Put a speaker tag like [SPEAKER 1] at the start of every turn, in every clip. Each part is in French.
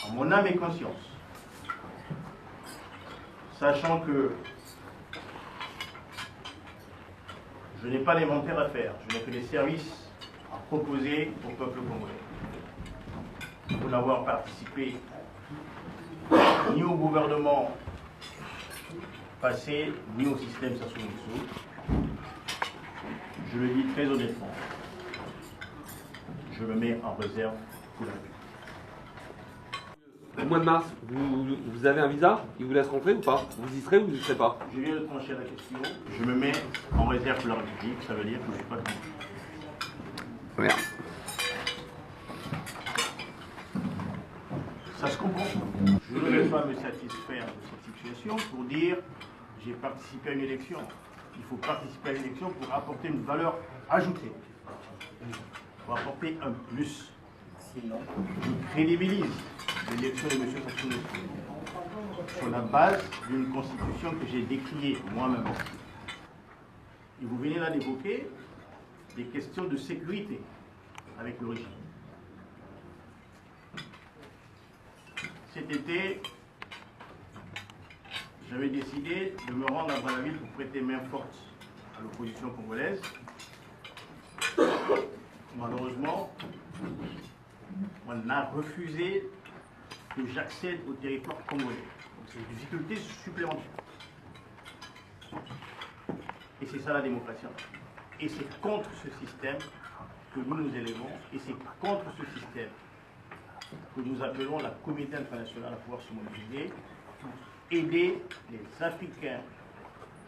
[SPEAKER 1] en mon âme et conscience, sachant que je n'ai pas l'inventaire à faire, je n'ai que des services à proposer au peuple congolais. Pour n'avoir participé ni au gouvernement passé, ni au système Sassou Nguesso, je le dis très honnêtement, je me mets en réserve pour la vie.
[SPEAKER 2] Au mois de mars, vous avez un visa? Il vous laisse rentrer ou pas? Vous y serez ou vous n'y serez pas?
[SPEAKER 1] Je viens de trancher la question. Je me mets en réserve pour la République. Ça veut dire que je ne suis pas tranquille.
[SPEAKER 2] Merde.
[SPEAKER 1] Ça se comprend. Je ne vais pas me satisfaire de cette situation pour dire j'ai participé à une élection. Il faut participer à une élection pour apporter une valeur ajoutée. Pour apporter un plus. Sinon, je crédibilise l'élection de M. Sassou Nguesso sur la base d'une constitution que j'ai décriée moi-même. Et vous venez là d'évoquer des questions de sécurité avec le régime. Cet été, j'avais décidé de me rendre à Brazzaville pour prêter main forte à l'opposition congolaise. Malheureusement, on a refusé que j'accède au territoire congolais. Donc c'est une difficulté supplémentaire. Et c'est ça la démocratie. Et c'est contre ce système que nous nous élevons, et c'est contre ce système que nous appelons la communauté internationale à pouvoir se mobiliser pour aider les Africains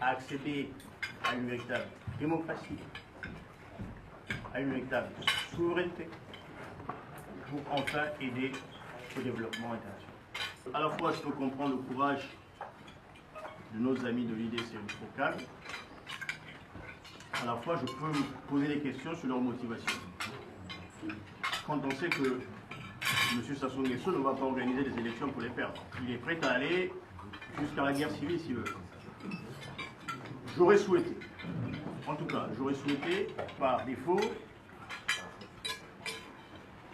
[SPEAKER 1] à accéder à une véritable démocratie, à une véritable souveraineté, pour enfin aider au développement international. À la fois, je peux comprendre le courage de nos amis de l'IDC et du FOCAL. À la fois, je peux me poser des questions sur leur motivation. Quand on sait que M. Sassou Nguesso ne va pas organiser des élections pour les perdre, il est prêt à aller jusqu'à la guerre civile s'il veut. J'aurais souhaité, en tout cas, j'aurais souhaité, par défaut,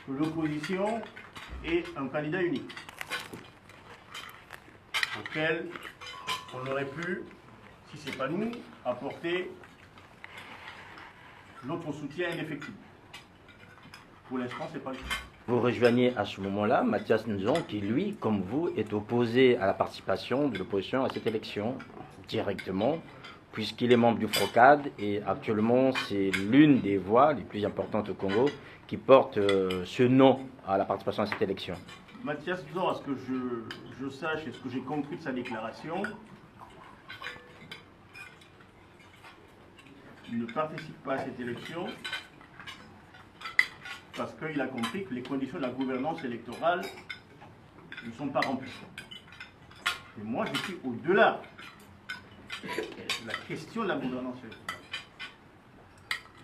[SPEAKER 1] que l'opposition ait un candidat unique, auquel on aurait pu, si ce n'est pas nous, apporter notre soutien indéfectible. Pour l'instant, ce n'est pas le cas.
[SPEAKER 3] Vous rejoignez à ce moment-là Mathias Nzon, qui lui, comme vous, est opposé à la participation de l'opposition à cette élection directement, puisqu'il est membre du FROCAD et actuellement c'est l'une des voix les plus importantes au Congo qui porte ce nom à la participation à cette élection.
[SPEAKER 1] Mathias Nzon, à ce que je sache et ce que j'ai compris de sa déclaration, il ne participe pas à cette élection parce qu'il a compris que les conditions de la gouvernance électorale ne sont pas remplies. Et moi, je suis au-delà de la question de la gouvernance électorale.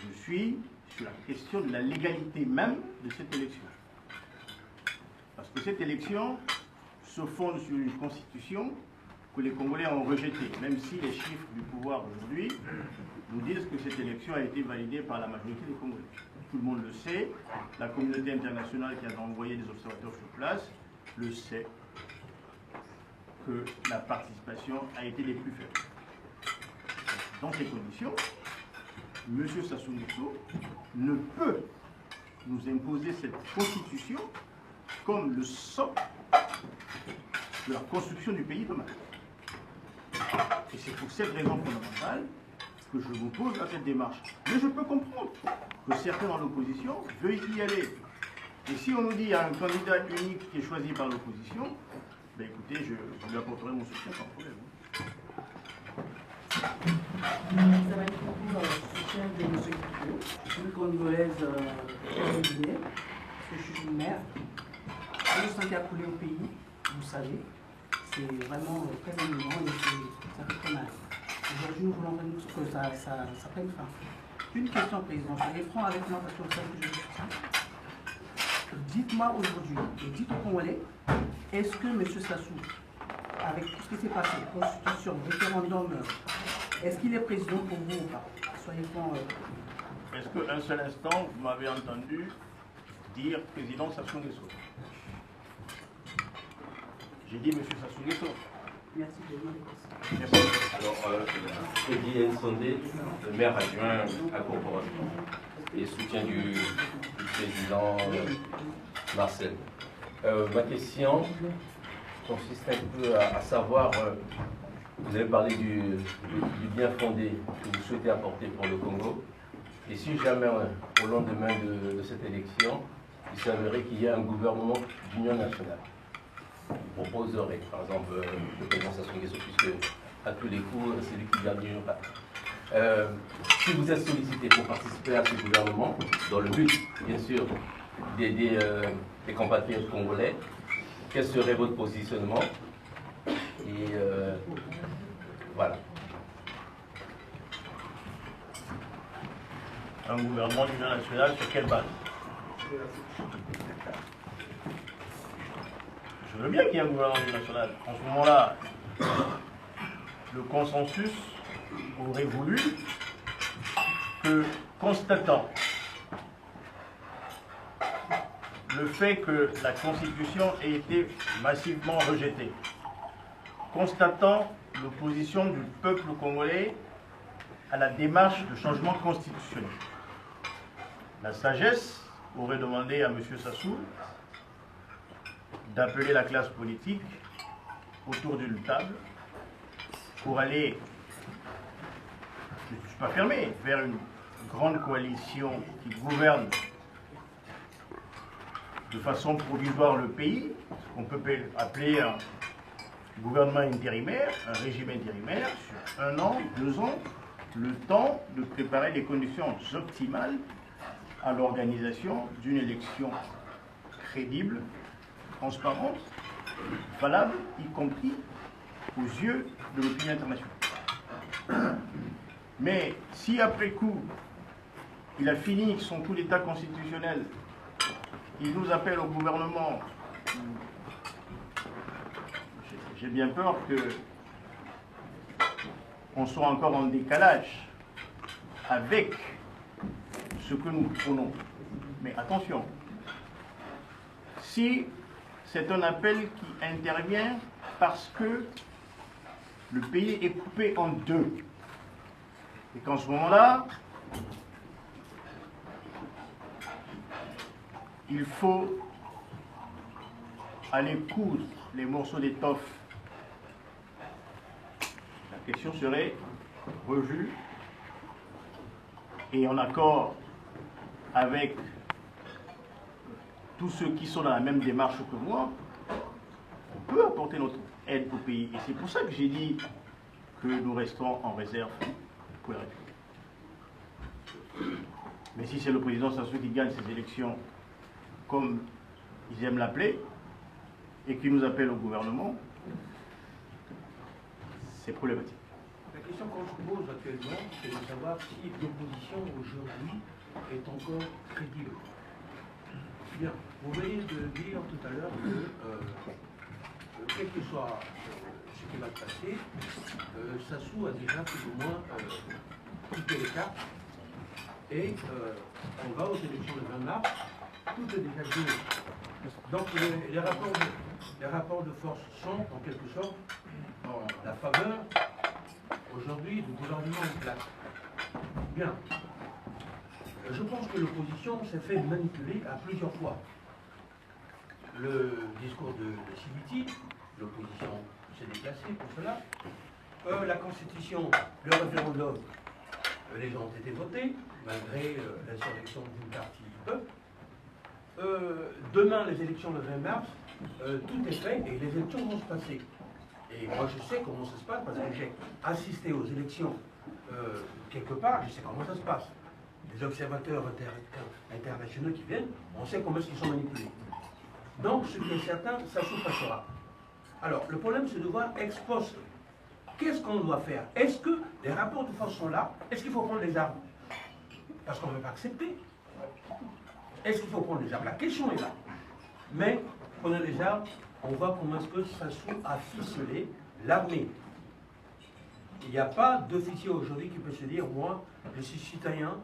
[SPEAKER 1] Je suis sur la question de la légalité même de cette élection. Parce que cette élection se fonde sur une constitution que les Congolais ont rejetée, même si les chiffres du pouvoir aujourd'hui nous disent que cette élection a été validée par la majorité des Congolais. Tout le monde le sait, la communauté internationale qui a envoyé des observateurs sur place le sait, que la participation a été des plus faibles. Dans ces conditions, M. Sassou Nguesso ne peut nous imposer cette constitution comme le socle de la construction du pays demain. Et c'est pour cette raison fondamentale que je vous pose à cette démarche. Mais je peux comprendre que certains dans l'opposition veuillent y aller. Et si on nous dit qu'il y a un candidat unique qui est choisi par l'opposition, ben écoutez, je lui apporterai mon soutien sans problème.
[SPEAKER 4] Ça va être beaucoup le soutien de M. Guillaume, une congolaise guinéenne, parce que je suis une mère. Le sang qui a coulé au pays, vous savez, c'est vraiment très émouvant et ça fait très mal. Aujourd'hui, nous voulons vraiment que ça prenne fin. Une question, Président, soyez franc avec moi parce que vous savez que je dis ça. Dites-moi aujourd'hui, et dites aux Congolais, est-ce que M. Sassou, avec tout ce qui s'est passé, constitution, référendum, est-ce qu'il est président pour vous ou pas? Soyez franc.
[SPEAKER 1] Est-ce qu'un seul instant, vous m'avez entendu dire président Sassou Nguesso? J'ai dit M. Sassou Nguesso.
[SPEAKER 4] Merci de me
[SPEAKER 1] Merci.
[SPEAKER 5] Alors, Freddy Nsondé, le maire adjoint à Corporation et soutien du président Marcel. Ma question consiste un peu à savoir, vous avez parlé du bien fondé que vous souhaitez apporter pour le Congo. Et si jamais, au lendemain de cette élection, il s'avérait qu'il y a un gouvernement d'union nationale, vous proposerez, par exemple, le président Sassou Nguesso, puisque à tous les coups, c'est lui qui gagne l'union. Si vous êtes sollicité pour participer à ce gouvernement, dans le but, bien sûr, d'aider les compatriotes congolais, quel serait votre positionnement? Et voilà.
[SPEAKER 1] Un gouvernement d'union nationale, sur quelle base? Je veux bien qu'il y ait un gouvernement d'union nationale. En ce moment-là, le consensus aurait voulu que, constatant le fait que la Constitution ait été massivement rejetée, constatant l'opposition du peuple congolais à la démarche de changement constitutionnel, la sagesse aurait demandé à M. Sassou d'appeler la classe politique autour d'une table pour aller, je ne suis pas fermé, vers une grande coalition qui gouverne de façon provisoire le pays, ce qu'on peut appeler un gouvernement intérimaire, un régime intérimaire, sur 1 an, 2 ans, le temps de préparer les conditions optimales à l'organisation d'une élection crédible, transparente, valable, y compris aux yeux de l'opinion internationale. Mais si après coup, il a fini son coup d'État constitutionnel, il nous appelle au gouvernement, j'ai bien peur qu'on soit encore en décalage avec ce que nous prenons. Mais attention, si c'est un appel qui intervient parce que le pays est coupé en deux, et qu'en ce moment-là, il faut aller coudre les morceaux d'étoffe, la question serait revue et en accord avec tous ceux qui sont dans la même démarche que moi, on peut apporter notre aide au pays. Et c'est pour ça que j'ai dit que nous restons en réserve pour la République. Mais si c'est le président Sassou qui gagne ces élections, comme ils aiment l'appeler, et qui nous appelle au gouvernement, c'est problématique.
[SPEAKER 6] La question qu'on se pose actuellement, c'est de savoir si l'opposition aujourd'hui est encore crédible. Bien, vous venez de dire tout à l'heure que, quel que soit ce qui va se passer, Sassou a déjà plus ou moins coupé les cartes et on va aux élections le 20 mars, tout est déjà joué. Donc les rapports de force sont en quelque sorte en la faveur aujourd'hui du gouvernement en place. Bien. Je pense que l'opposition s'est fait manipuler à plusieurs fois. Le discours de Sibiti, l'opposition s'est déplacée pour cela. La Constitution, le référendum, les gens ont été votés, malgré l'insurrection d'une partie du peuple. Demain, les élections le 20 mars, tout est fait et les élections vont se passer. Et moi, je sais comment ça se passe parce que j'ai assisté aux élections quelque part, je sais comment ça se passe. Les observateurs internationaux qui viennent, on sait comment ils sont manipulés. Donc, ce qui est certain, ça se passera. Alors, le problème, c'est de voir ex post. Qu'est-ce qu'on doit faire? Est-ce que les rapports de force sont là? Est-ce qu'il faut prendre les armes? Parce qu'on ne veut pas accepter. Est-ce qu'il faut prendre les armes? La question est là. Mais, prenons les armes, on voit comment est-ce que Sassou a ficelé l'armée. Il n'y a pas d'officier aujourd'hui qui peut se dire, moi, je suis citoyen,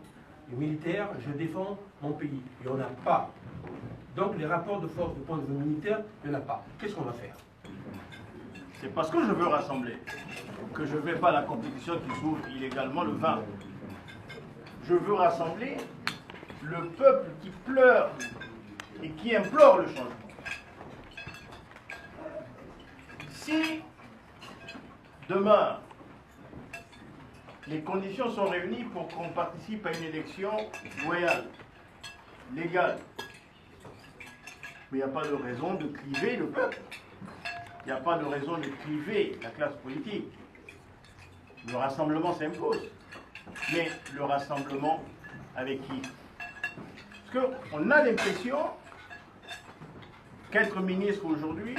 [SPEAKER 6] militaire, je défends mon pays. Il n'y en a pas. Donc les rapports de force du point de vue militaire, il n'y en a pas. Qu'est-ce qu'on va faire?
[SPEAKER 1] c'est parce que je veux rassembler que je ne vais pas à la compétition qui s'ouvre illégalement le 20. Je veux rassembler le peuple qui pleure et qui implore le changement. Si demain, les conditions sont réunies pour qu'on participe à une élection loyale, légale, mais il n'y a pas de raison de cliver le peuple. Il n'y a pas de raison de cliver la classe politique. Le rassemblement s'impose. Mais le rassemblement avec qui? Parce qu'on a l'impression qu'être ministre aujourd'hui,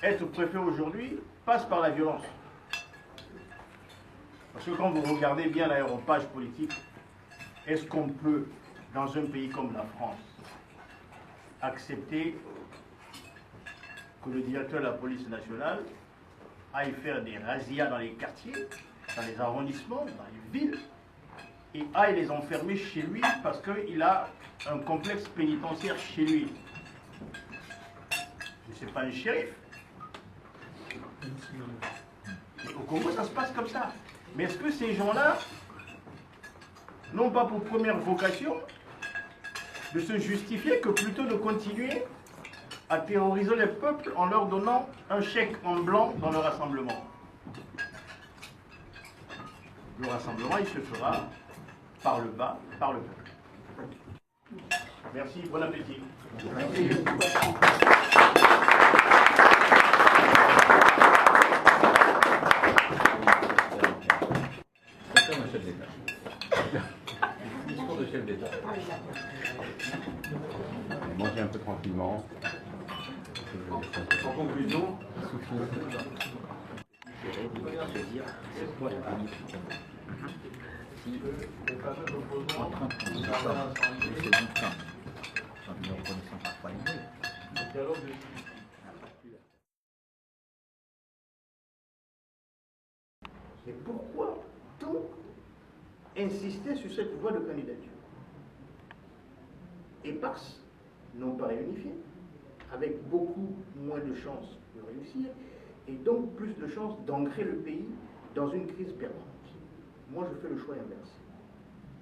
[SPEAKER 1] être préfet aujourd'hui, passe par la violence. Parce que quand vous regardez bien l'aéropage politique, est-ce qu'on peut, dans un pays comme la France, accepter que le directeur de la police nationale aille faire des razzias dans les quartiers, dans les arrondissements, dans les villes, et aille les enfermer chez lui parce qu'il a un complexe pénitentiaire chez lui? Mais c'est pas un shérif. Au Congo, ça se passe comme ça. Mais est-ce que ces gens-là n'ont pas pour première vocation de se justifier que plutôt de continuer à terroriser les peuples en leur donnant un chèque en blanc dans le rassemblement? Le rassemblement, il se fera par le bas, par le peuple. Merci, bon appétit.
[SPEAKER 5] Discours de chef d'État.
[SPEAKER 7] Mangez un peu tranquillement.
[SPEAKER 2] En conclusion,
[SPEAKER 1] Mais pourquoi donc insister sur cette voie de candidature? EPAX n'ont pas réunifié, avec beaucoup moins de chances de réussir, et donc plus de chances d'ancrer le pays dans une crise permanente. Moi, je fais le choix inverse.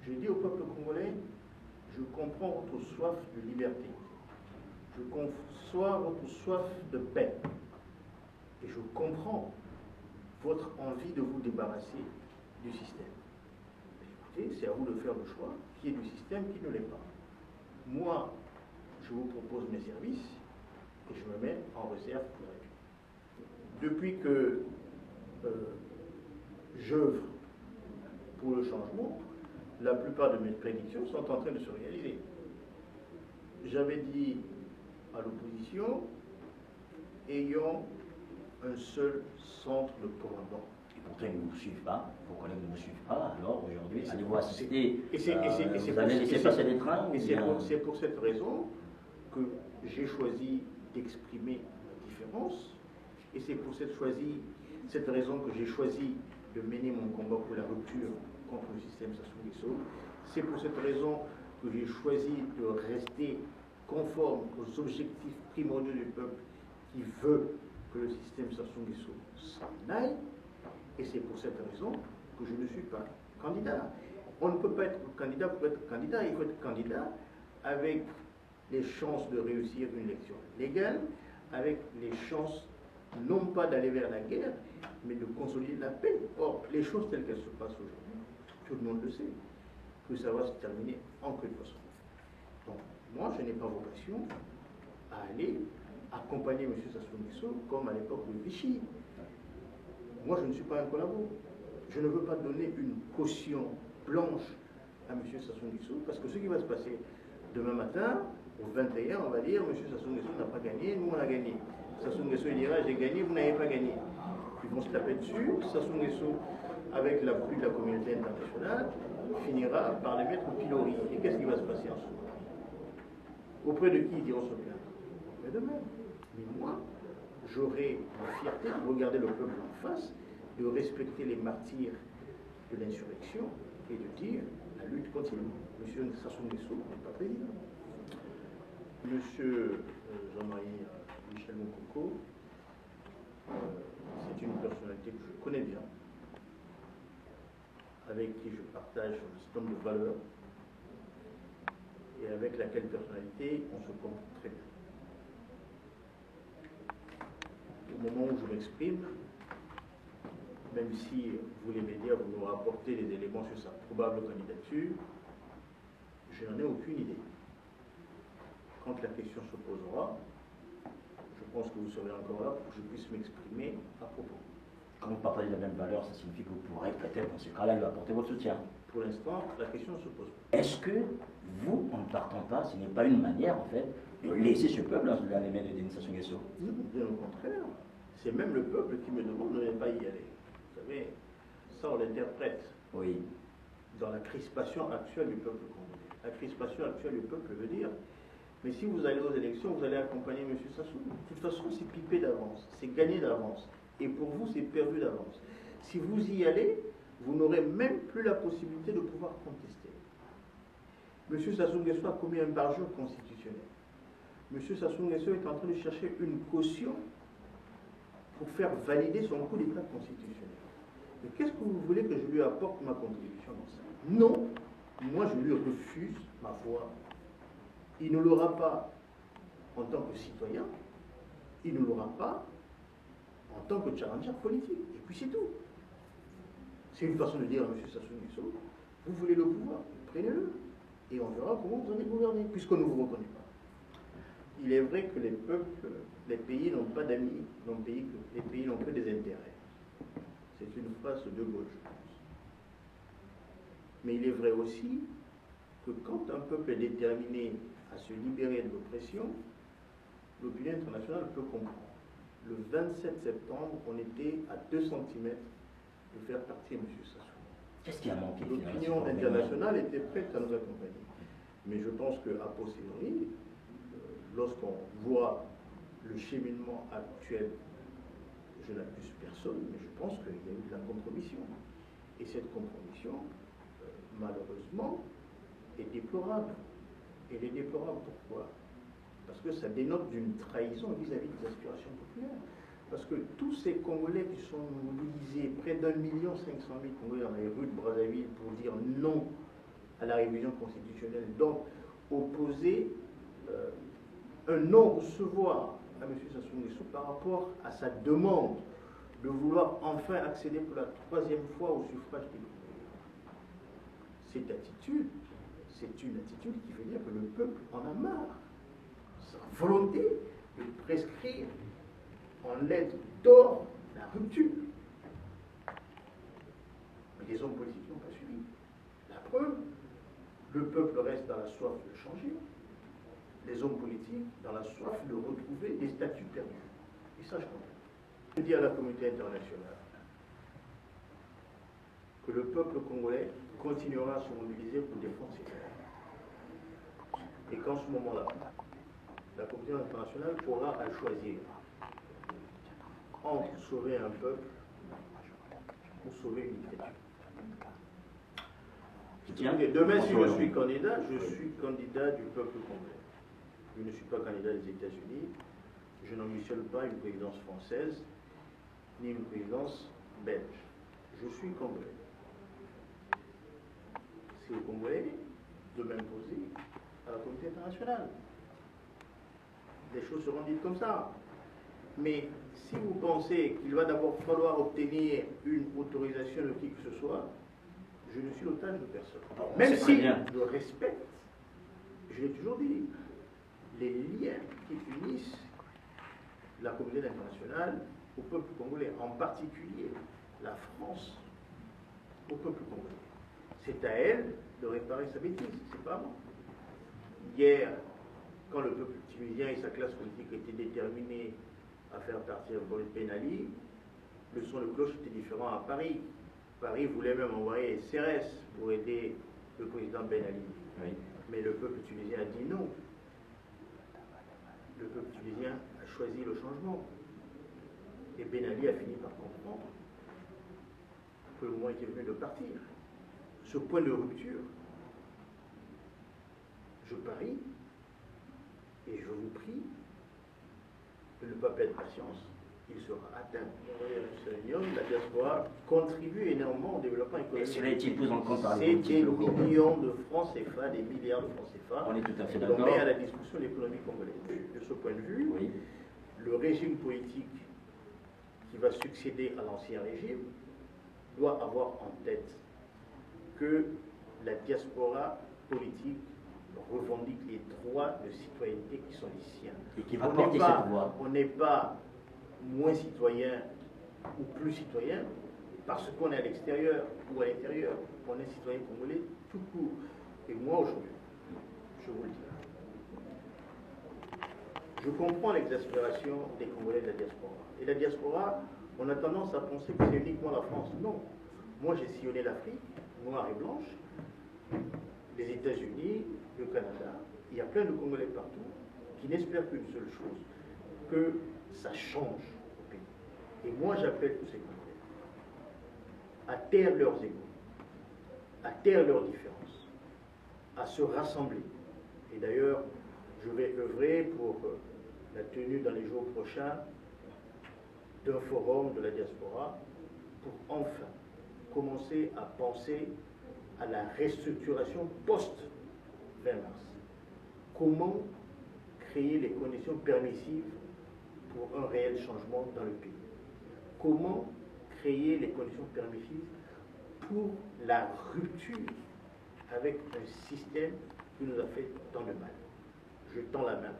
[SPEAKER 1] Je dis au peuple congolais, je comprends votre soif de liberté, je conçois votre soif de paix, et je comprends votre envie de vous débarrasser du système. Écoutez, c'est à vous de faire le choix, qui est du système, qui ne l'est pas. Moi, je vous propose mes services et je me mets en réserve pour eux. Depuis que j'œuvre pour le changement, la plupart de mes prédictions sont en train de se réaliser. J'avais dit à l'opposition, ayons un seul centre de commandement.
[SPEAKER 8] Et pourtant, ils ne nous suivent pas. Vos collègues ne nous suivent pas. Alors aujourd'hui, allez-vous assister? Vous allez laisser passer les trains?
[SPEAKER 1] C'est pour cette raison que j'ai choisi d'exprimer ma différence. Et c'est pour cette raison que j'ai choisi de mener mon combat pour la rupture contre le système Sassou Nguesso. C'est pour cette raison que j'ai choisi de rester conforme aux objectifs primordiaux du peuple qui veut que le système Sassou Nguesso s'en aille. Et c'est pour cette raison que je ne suis pas candidat. On ne peut pas être candidat pour être candidat. Il faut être candidat avec les chances de réussir une élection légale, avec les chances non pas d'aller vers la guerre, mais de consolider la paix. Or, les choses telles qu'elles se passent aujourd'hui, tout le monde le sait, que ça va se terminer en quelque façon. Donc, moi, je n'ai pas vocation à aller accompagner M. Sassou Nguesso comme à l'époque de Vichy. Moi, je ne suis pas un collabo. Je ne veux pas donner une caution blanche à M. Sassou Nguesso, parce que ce qui va se passer demain matin, au 21, on va dire, M. Sassou Nguesso n'a pas gagné, nous on a gagné. Sassou Nguesso il dira, j'ai gagné, vous n'avez pas gagné. Ils vont se taper dessus. Sassou Nguesso, avec l'appui de la communauté internationale, finira par les mettre au pilori. Et qu'est-ce qui va se passer ensuite? Auprès de qui ils iront se plaindre? Mais de même. Mais moi, j'aurai la fierté de regarder le peuple en face, de respecter les martyrs de l'insurrection et de dire la lutte continue. Monsieur Sassou Nguesso n'est pas président. Monsieur Jean-Marie Michel Moukoko, C'est une personnalité que je connais bien, avec qui je partage un certain nombre de valeurs et avec laquelle personnalité on se comprend très bien. Au moment où je m'exprime, même si vous les médias vous nous rapportez des éléments sur sa probable candidature, je n'en ai aucune idée. Quand la question se posera, je pense que vous serez encore là pour que je puisse m'exprimer à propos.
[SPEAKER 8] Quand vous partagez la même valeur, ça signifie que vous pourrez peut-être dans ce cas-là lui apporter votre soutien.
[SPEAKER 1] Pour l'instant, la question ne se pose pas.
[SPEAKER 8] Est-ce que vous, en ne partant pas, ce n'est pas une manière en fait de laisser ce peuple dans les mains de Denis Sassou Nguesso?
[SPEAKER 1] Non, bien au contraire. C'est même le peuple qui me demande de ne pas y aller. Vous savez, ça on l'interprète.
[SPEAKER 8] Oui.
[SPEAKER 1] Dans la crispation actuelle du peuple congolais. La crispation actuelle du peuple veut dire, mais si vous allez aux élections, vous allez accompagner M. Sassou. De toute façon, c'est pipé d'avance, c'est gagné d'avance. Et pour vous, c'est perdu d'avance. Si vous y allez, vous n'aurez même plus la possibilité de pouvoir contester. M. Sassou Nguesso a commis un barjure constitutionnel. M. Sassou Nguesso est en train de chercher une caution pour faire valider son coup d'État constitutionnel. Mais qu'est-ce que vous voulez que je lui apporte ma contribution dans ça? Non, moi je lui refuse ma voix. Il ne l'aura pas en tant que citoyen, il ne l'aura pas en tant que challenger politique. Et puis c'est tout. C'est une façon de dire à M. Sassou Nguesso, vous voulez le pouvoir, prenez-le. Et on verra comment vous allez gouverner, puisqu'on ne vous reconnaît pas. Il est vrai que les peuples, les pays n'ont pas d'amis, les pays n'ont que des intérêts. C'est une phrase de gauche, je pense. Mais il est vrai aussi que quand un peuple est déterminé à se libérer de l'oppression, l'opinion internationale peut comprendre. Le 27 septembre, on était à 2 cm de faire partir M. Sassou.
[SPEAKER 8] Qu'est-ce qui a manqué?
[SPEAKER 1] L'opinion internationale était prête à nous accompagner. Mais je pense qu'à posteriori, lorsqu'on voit le cheminement actuel, je n'accuse personne, mais je pense qu'il y a eu de la compromission. Et cette compromission, malheureusement, est déplorable. Elle est déplorable pourquoi? Parce que ça dénote d'une trahison vis-à-vis des aspirations populaires. Parce que tous ces Congolais qui sont mobilisés, près d'1,5 million Congolais dans les rues de Brazzaville pour dire non à la révision constitutionnelle, donc opposer un non-recevoir à M. Sassou Nguesso par rapport à sa demande de vouloir enfin accéder pour la 3e fois au suffrage des Congolais. Cette attitude, c'est une attitude qui veut dire que le peuple en a marre. Sa volonté de prescrire en lettres d'or la rupture. Mais les hommes politiques n'ont pas suivi. La preuve, le peuple reste dans la soif de changer. Les hommes politiques dans la soif de retrouver des statuts perdus. Et ça, je comprends. Je dis à la communauté internationale que le peuple congolais continuera à se mobiliser pour défendre ses terres. Et qu'en ce moment-là, la communauté internationale aura à choisir entre sauver un peuple ou sauver une dictature. Demain, si je suis candidat, je suis candidat du peuple congolais. Je ne suis pas candidat des États-Unis. Je n'ambitionne pas une présidence française ni une présidence belge. Je suis congolais. C'est aux Congolais de m'imposer à la communauté internationale. Les choses seront dites comme ça. Mais si vous pensez qu'il va d'abord falloir obtenir une autorisation de qui que ce soit, je ne suis l'otage de personne. Même si je respecte, je l'ai toujours dit, les liens qui unissent la communauté internationale au peuple congolais, en particulier la France au peuple congolais. C'est à elle de réparer sa bêtise, c'est pas moi. Hier, quand le peuple tunisien et sa classe politique étaient déterminés à faire partir Ben Ali, le son de cloche était différent à Paris. Paris voulait même envoyer CRS pour aider le président Ben Ali.
[SPEAKER 8] Oui.
[SPEAKER 1] Mais le peuple tunisien a dit non. Le peuple tunisien a choisi le changement. Et Ben Ali a fini par comprendre que le moment était venu de partir. Ce point de rupture, je parie et je vous prie de ne pas perdre patience il sera atteint. La diaspora contribue énormément au développement économique.
[SPEAKER 8] Et cela est-il pris en compte par les
[SPEAKER 1] C'est
[SPEAKER 8] politiques
[SPEAKER 1] des
[SPEAKER 8] locaux?
[SPEAKER 1] millions de francs CFA, des milliards de francs CFA.
[SPEAKER 8] On est tout à fait
[SPEAKER 1] qu'on
[SPEAKER 8] d'accord.
[SPEAKER 1] met à la discussion de l'économie congolaise. De ce point de vue,
[SPEAKER 8] Oui.
[SPEAKER 1] le régime politique qui va succéder à l'ancien régime doit avoir en tête que la diaspora politique revendique les droits de citoyenneté qui sont les siens.
[SPEAKER 8] Et qui va porter cette voix.
[SPEAKER 1] On n'est pas moins citoyen ou plus citoyen parce qu'on est à l'extérieur ou à l'intérieur. On est citoyen congolais tout court. Et moi aujourd'hui, je vous le dis, je comprends l'exaspération des Congolais de la diaspora. Et la diaspora, on a tendance à penser que c'est uniquement la France. Non. Moi, j'ai sillonné l'Afrique, noire et blanche, les États-Unis, le Canada. Il y a plein de Congolais partout qui n'espèrent qu'une seule chose, que ça change au pays. Et moi, j'appelle tous ces Congolais à taire leurs égos, à taire leurs différences, à se rassembler. Et d'ailleurs, je vais œuvrer pour la tenue dans les jours prochains d'un forum de la diaspora pour enfin commencer à penser à la restructuration post-20 mars. Comment créer les conditions permissives pour un réel changement dans le pays? Comment créer les conditions permissives pour la rupture avec un système qui nous a fait tant de mal? Je tends la main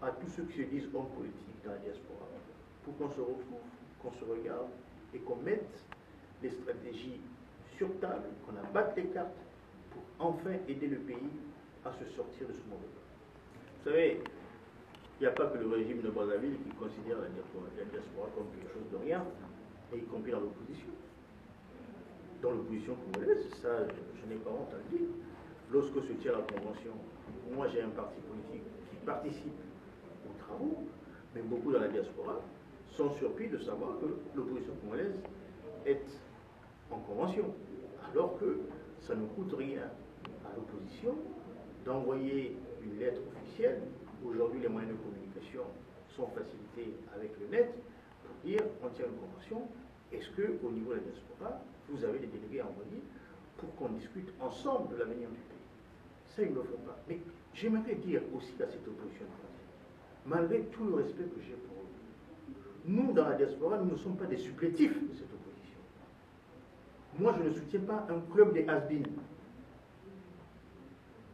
[SPEAKER 1] à tous ceux qui se disent hommes politiques dans la diaspora pour qu'on se retrouve, qu'on se regarde et qu'on mette les stratégies sur table, qu'on abatte les cartes pour enfin aider le pays à se sortir de ce mauvais. Vous savez, il n'y a pas que le régime de Brazzaville qui considère la diaspora comme quelque chose de rien, et y compris dans l'opposition. Dans l'opposition congolaise, ça, je n'ai pas honte à le dire. Lorsque se tient la convention, moi j'ai un parti politique qui participe aux travaux, mais beaucoup dans la diaspora sont surpris de savoir que l'opposition congolaise est en convention, alors que ça ne coûte rien à l'opposition d'envoyer une lettre officielle. Aujourd'hui, les moyens de communication sont facilités avec le net pour dire on tient une convention. Est-ce qu'au niveau de la diaspora, vous avez des délégués à envoyer pour qu'on discute ensemble de l'avenir du pays? Ça, ils ne le font pas. Mais j'aimerais dire aussi à cette opposition, malgré tout le respect que j'ai pour eux, nous, dans la diaspora, nous ne sommes pas des supplétifs de cette opposition. Moi, je ne soutiens pas un club des has-been.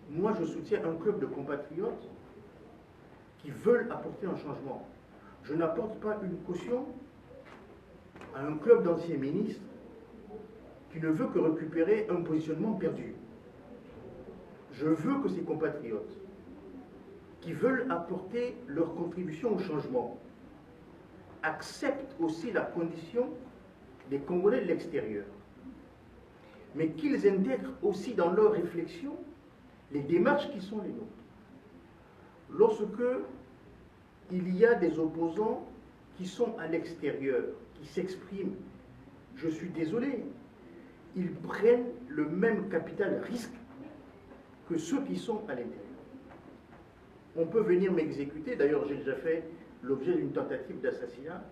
[SPEAKER 1] Moi, je soutiens un club de compatriotes qui veulent apporter un changement. Je n'apporte pas une caution à un club d'anciens ministres qui ne veut que récupérer un positionnement perdu. Je veux que ces compatriotes qui veulent apporter leur contribution au changement acceptent aussi la condition des Congolais de l'extérieur, mais qu'ils intègrent aussi dans leur réflexion les démarches qui sont les nôtres. Lorsque il y a des opposants qui sont à l'extérieur, qui s'expriment, je suis désolé, ils prennent le même capital risque que ceux qui sont à l'intérieur. On peut venir m'exécuter, d'ailleurs j'ai déjà fait l'objet d'une tentative d'assassinat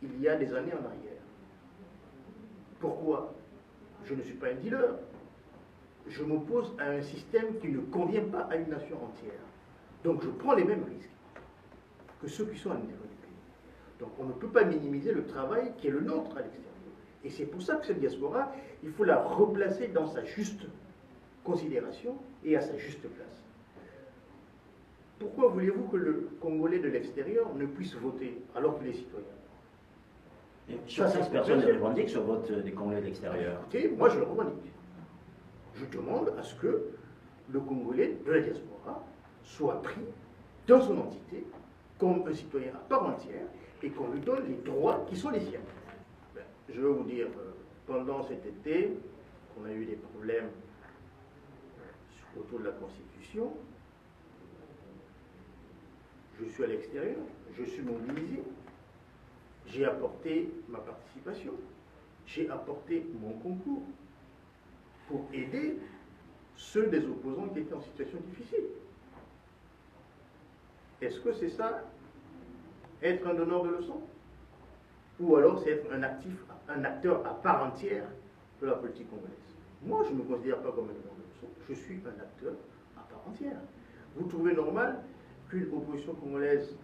[SPEAKER 1] il y a des années en arrière. Pourquoi? Je ne suis pas un dealer. Je m'oppose à un système qui ne convient pas à une nation entière. Donc je prends les mêmes risques que ceux qui sont à l'intérieur du pays. Donc on ne peut pas minimiser le travail qui est le nôtre à l'extérieur. Et c'est pour ça que cette diaspora, il faut la replacer dans sa juste considération et à sa juste place. Pourquoi voulez-vous que le Congolais de l'extérieur ne puisse voter alors qu'il est citoyen?
[SPEAKER 8] Et sur ces personnes revendiquent ce vote des Congolais de l'extérieur.
[SPEAKER 1] Écoutez, moi je le revendique. Je demande à ce que le Congolais de la diaspora soit pris dans son entité comme un citoyen à part entière et qu'on lui donne les droits qui sont les siens. Ben, je vais vous dire, pendant cet été, on a eu des problèmes autour de la Constitution. Je suis à l'extérieur, je suis mobilisé, j'ai apporté ma participation, j'ai apporté mon concours pour aider ceux des opposants qui étaient en situation difficile. Est-ce que c'est ça, être un donneur de leçons? ou alors c'est être un acteur à part entière de la politique congolaise. Moi, je ne me considère pas comme un membre de l'opposition, je suis un acteur à part entière. Vous trouvez normal qu'une opposition congolaise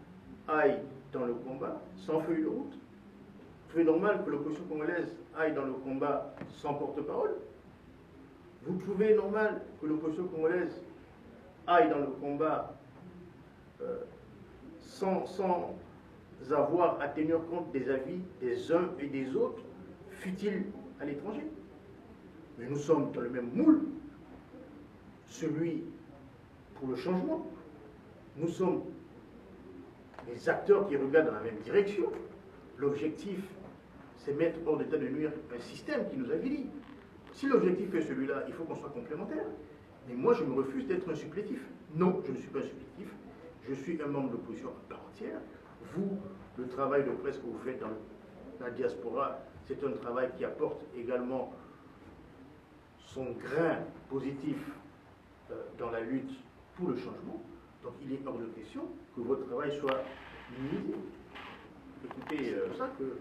[SPEAKER 1] aille dans le combat sans feuille de route? Vous trouvez normal que l'opposition congolaise aille dans le combat sans porte-parole? Vous trouvez normal que l'opposition congolaise aille dans le combat sans avoir à tenir compte des avis des uns et des autres, fût-il à l'étranger? Mais nous sommes dans le même moule, celui pour le changement. Nous sommes des acteurs qui regardent dans la même direction. L'objectif, c'est mettre hors d'état de nuire un système qui nous avilit. Si l'objectif est celui-là, il faut qu'on soit complémentaires. Mais moi, je me refuse d'être un supplétif. Non, je ne suis pas un supplétif. Je suis un membre de l'opposition à part entière. Vous, le travail de presse que vous faites dans la diaspora, c'est un travail qui apporte également son grain positif dans la lutte pour le changement. Donc il est hors de question que votre travail soit minimisé. Écoutez, c'est ça que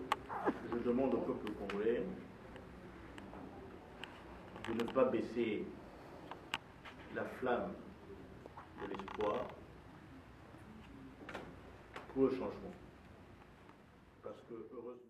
[SPEAKER 1] je demande au peuple congolais de ne pas baisser la flamme de l'espoir pour le changement. Parce que, heureusement,